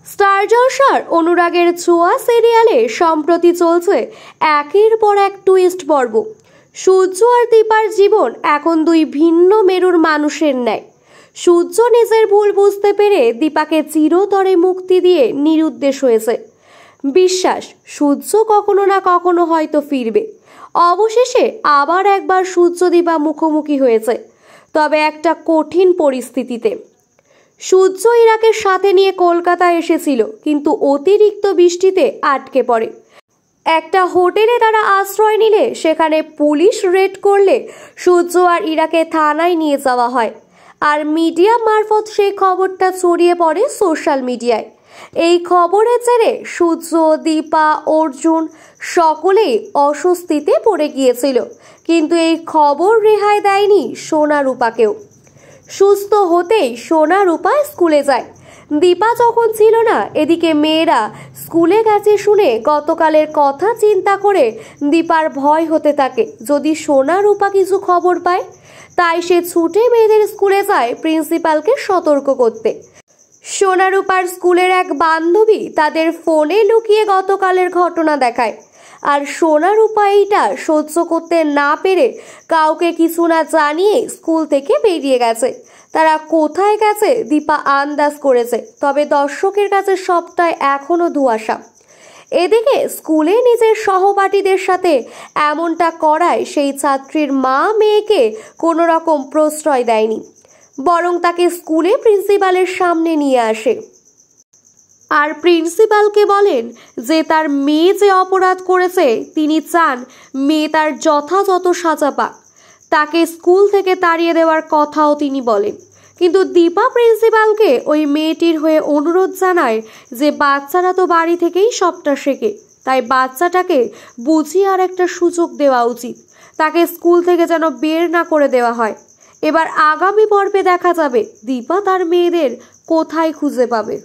Star জলসার অনুরাগের ছোঁয়া সিরিয়ালে সম্প্রতি চলছে একের পর এক টুইস্ট পর্ব। সূর্য আর দীপার জীবন এখন দুই ভিন্ন মেরুর মানুষের ন্যায়। সূর্য নিজের ভুল বুঝতে পেরে দীপাকে চিরতরে মুক্তি দিয়ে নিরুদ্দেশ হয়েছে। বিশ্বাস সূর্য কখনো না কখনো হয়তো ফিরবে। অবশেষে আবার একবার সূর্য দীপা মুখোমুখি হয়েছে, তবে একটা কঠিন পরিস্থিতিতে। সূর্য ইরাকের সাথে নিয়ে কলকাতা এসেছিল, কিন্তু অতিরিক্ত বৃষ্টিতে আটকে পড়ে। একটা হোটেলে তারা আশ্রয় নিলে সেখানে পুলিশ রেড করলে সূর্য আর ইরাকে থানায় নিয়ে যাওয়া হয়। আর মিডিয়া মারফত সেই খবরটা ছড়িয়ে পড়ে সোশ্যাল মিডিয়ায়। এই খবরের জেরে সূর্য, দীপা, অর্জুন সকলেই অস্বস্তিতে পড়ে গিয়েছিল, কিন্তু এই খবর রেহাই দেয়নি সোনা রূপাকেও। সুস্থ হতেই সোনা রূপা স্কুলে যায়। দীপা যখন ছিল না, এদিকে মেয়েরা স্কুলে গেছে শুনে গতকালের কথা চিন্তা করে দীপার ভয় হতে থাকে যদি সোনা রূপা কিছু খবর পায়। তাই সে ছুটে মেয়েদের স্কুলে যায় প্রিন্সিপালকে সতর্ক করতে। সোনা রূপার স্কুলের এক বান্ধবী তাদের ফোনে লুকিয়ে গতকালের ঘটনা দেখায়, আর সোনা রূপা এইটা সহ্য করতে না পেরে কাউকে কিছু না জানিয়ে স্কুল থেকে বেরিয়ে গেছে। তারা কোথায় গেছে দীপা আন্দাজ করেছে, তবে দর্শকের কাছে সবটাই এখনো ধোঁয়াশা। এদিকে স্কুলে নিজের সহপাঠীদের সাথে এমনটা করায় সেই ছাত্রীর মা মেয়েকে কোনো রকম প্রশ্রয় দেয়নি, বরং তাকে স্কুলে প্রিন্সিপালের সামনে নিয়ে আসে। আর প্রিন্সিপালকে বলেন যে তার মেয়ে যে অপরাধ করেছে তিনি চান মেয়ে তার যথাযথ সাজা পাক। তাকে স্কুল থেকে তাড়িয়ে দেওয়ার কথাও তিনি বলেন, কিন্তু দীপা প্রিন্সিপালকে ওই মেয়েটির হয়ে অনুরোধ জানায় যে বাচ্চারা তো বাড়ি থেকেই সবটা শেখে, তাই বাচ্চাটাকে বুঝিয়ে আর একটা সুযোগ দেওয়া উচিত। তাকে স্কুল থেকে যেন বের না করে দেওয়া হয়। এবার আগামী পর্বে দেখা যাবে দীপা তার মেয়েদের কোথায় খুঁজে পাবে।